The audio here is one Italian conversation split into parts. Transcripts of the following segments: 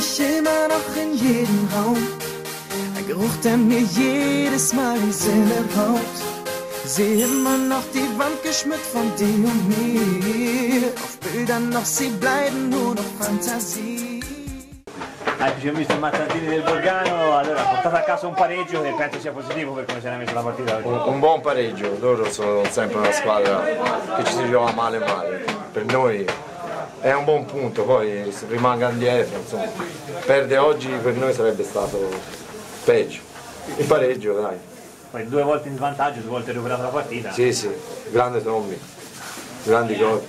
mich immer noch in jedem Raum. Ein Geruch, der mir jedes Mal die Seele raubt. Sehe immer noch die Wand geschmückt von dir und mir. Auf Bildern noch, sie bleiben nur noch Fantasie. Eccoci, ho visto il Mazzantini del Borgano, allora ha portato a casa un pareggio e penso sia positivo per come si era messa la partita oggi. Un buon pareggio, loro sono sempre una squadra che ci si gioca male male, per noi è un buon punto, poi se rimangano dietro, insomma, perde oggi per noi sarebbe stato peggio, il pareggio dai. Poi 2 volte in svantaggio, 2 volte recuperato la partita. Sì, sì, grande Tommy, grandi gol.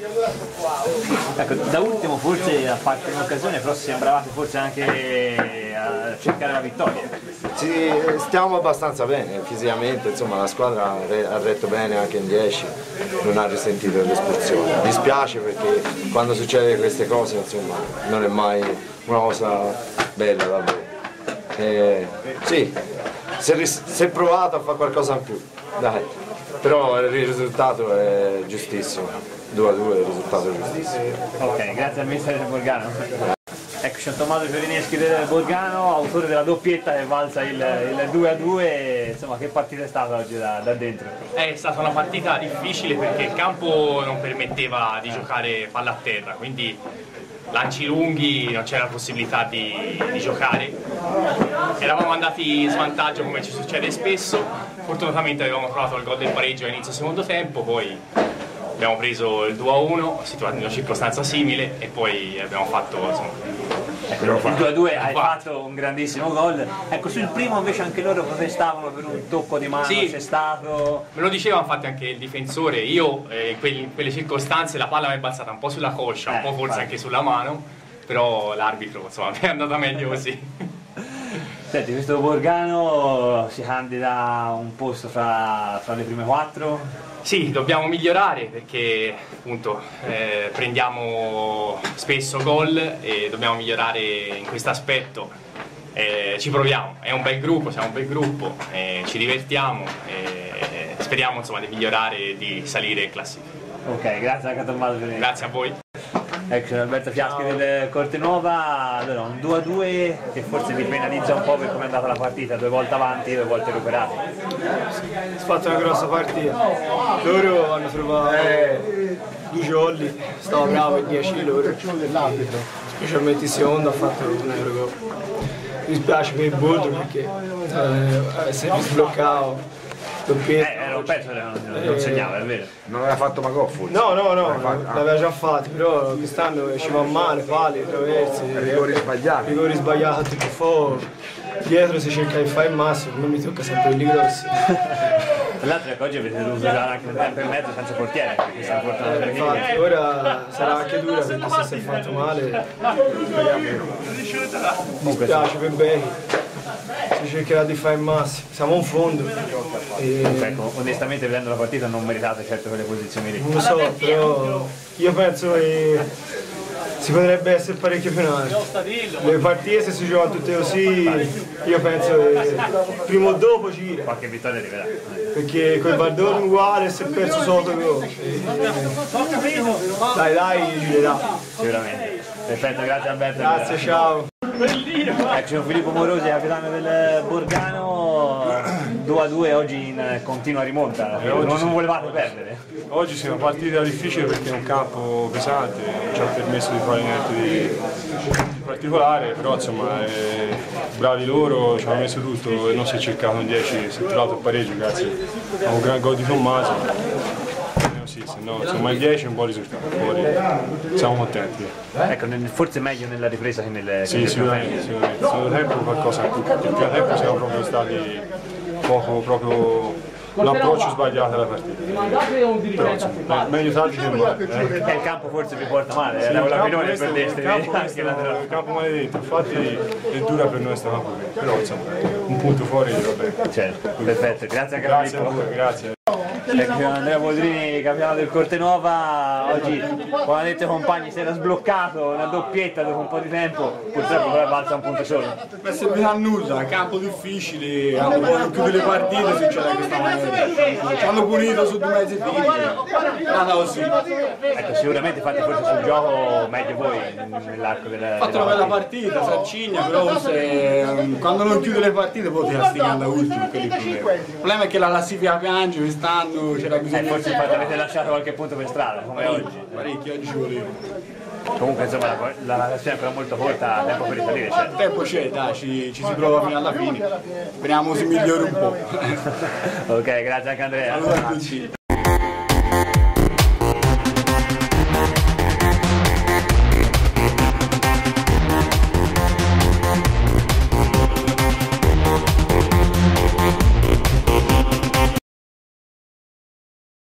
Ecco, da ultimo forse a parte un'occasione, però sembravate forse anche a cercare la vittoria. Sì, stiamo abbastanza bene fisicamente, insomma la squadra ha retto bene anche in 10, non ha risentito dell'espulsione. Mi dispiace perché quando succede queste cose insomma non è mai una cosa bella davvero. Sì, si è provato a fare qualcosa in più, dai, però il risultato è giustissimo, 2-2 è il risultato giustissimo. Ok, grazie al mister del Borgano. Eccoci Tommaso Fiorineschi del Borgano, autore della doppietta che valsa il 2-2, insomma che partita è stata oggi da dentro? È stata una partita difficile perché il campo non permetteva di giocare palla a terra, quindi lanci lunghi non c'era possibilità di giocare. Eravamo andati in svantaggio come ci succede spesso, fortunatamente avevamo trovato il gol del pareggio a inizio secondo tempo, poi abbiamo preso il 2-1, situato in una circostanza simile e poi abbiamo fatto insomma, il 2-2 hai fatto un grandissimo gol. Ecco, sul primo invece anche loro protestavano per un tocco di mano, sì, c'è stato. Me lo diceva infatti anche il difensore, io in quelle circostanze la palla mi è balzata un po' sulla coscia, un po' forse anche sulla mano, però l'arbitro insomma è andata meglio così. Senti, questo Borgano si candida a un posto fra le prime 4? Sì, dobbiamo migliorare perché appunto prendiamo spesso gol e dobbiamo migliorare in questo aspetto. Ci proviamo, è un bel gruppo, siamo un bel gruppo, ci divertiamo e speriamo insomma di migliorare e di salire in classifica. Ok, grazie anche a Tommaso. Grazie a voi. Ecco, Alberto Fiaschi del Cortenuova, allora un 2-2 che forse vi penalizza un po' per come è andata la partita, 2 volte avanti, 2 volte recuperati. Si è fatta una grossa partita, loro hanno trovato 2 jolly, stava bravo in 10 loro, specialmente in seconda ha fatto un Eurogol. Mi spiace per il Boldro perché si è sbloccato. Era un pezzo che non segnava, è vero. Non aveva fatto Magò forse? No, l'aveva già fatto, però quest'anno ci va male, pali, traversi, rigori sbagliati. Rigori sbagliati, dietro si cerca di fare il massimo, non mi tocca sempre quelli grossi. Tra l'altro è che oggi avete dovuto giocare anche un tempo e mezzo senza portiere, perché stiamo portando per infatti, ora sarà anche dura perché se si è fatto male, mi spiace per bene. Si cercherà di fare il massimo, siamo un fondo. Ecco, onestamente vedendo la partita non meritate certo quelle posizioni lì. Non lo so, però io penso che si potrebbe essere parecchio penale. Le partite se si gioca tutte così, io penso che prima o dopo gira. Qualche vittoria arriverà. Perché quel Bardone uguale si è perso sotto gol. Dai, girerà. Sicuramente. Perfetto, grazie Alberto. Grazie, ciao. Ecco Filippo Morosi, capitano del Borgano, 2-2 oggi in continua rimonta, non volevate perdere? Oggi sì, è una partita difficile perché è un campo pesante, non ci ha permesso di fare niente di particolare, però insomma bravi loro, ci hanno messo tutto e non si è cercato in 10, si è trovato il pareggio grazie a un gran gol di Tommaso. Sì, se no, insomma il 10 è un buon risultato, siamo contenti. Ecco, forse meglio nella ripresa che nel Sì, sicuramente, il secondo tempo qualcosa in più, il primo tempo siamo proprio stati proprio l'approccio sbagliato alla partita. Però insomma, meglio tardi che mai. Il campo forse vi porta male, era la minore per destra, il campo maledetto, infatti è dura per noi sta partita, però insomma un punto fuori va bene. Certo, perfetto, grazie anche a voi, grazie. Andrea Boldrini, capitano del Cortenuova, oggi come ha detto ai compagni si era sbloccato, una doppietta dopo un po' di tempo, purtroppo però è valsa un punto solo. Non è servito a nulla, campo difficile, hanno voluto chiudere le partite, succede questa maniera. Ci hanno punito su 2 mezzi fini, nada così. Ecco, sicuramente fate forse sul gioco meglio voi nell'arco della Ha fatto una bella partita, Sarcigna, però quando non chiude le partite poi ti castigano da ultimo, quello è il problema. Il problema è che la classifica piange, quest'anno c'era bisogno forse infatti avete lasciato qualche punto per strada, come oggi. parecchi, oggi ci voleva. Comunque insomma la classifica è ancora molto corta, tempo per risalire c'è. Il tempo c'è, dai, ci si prova fino alla fine. Speriamo si migliori un po'. Ok, grazie anche Andrea. Saluto a tutti.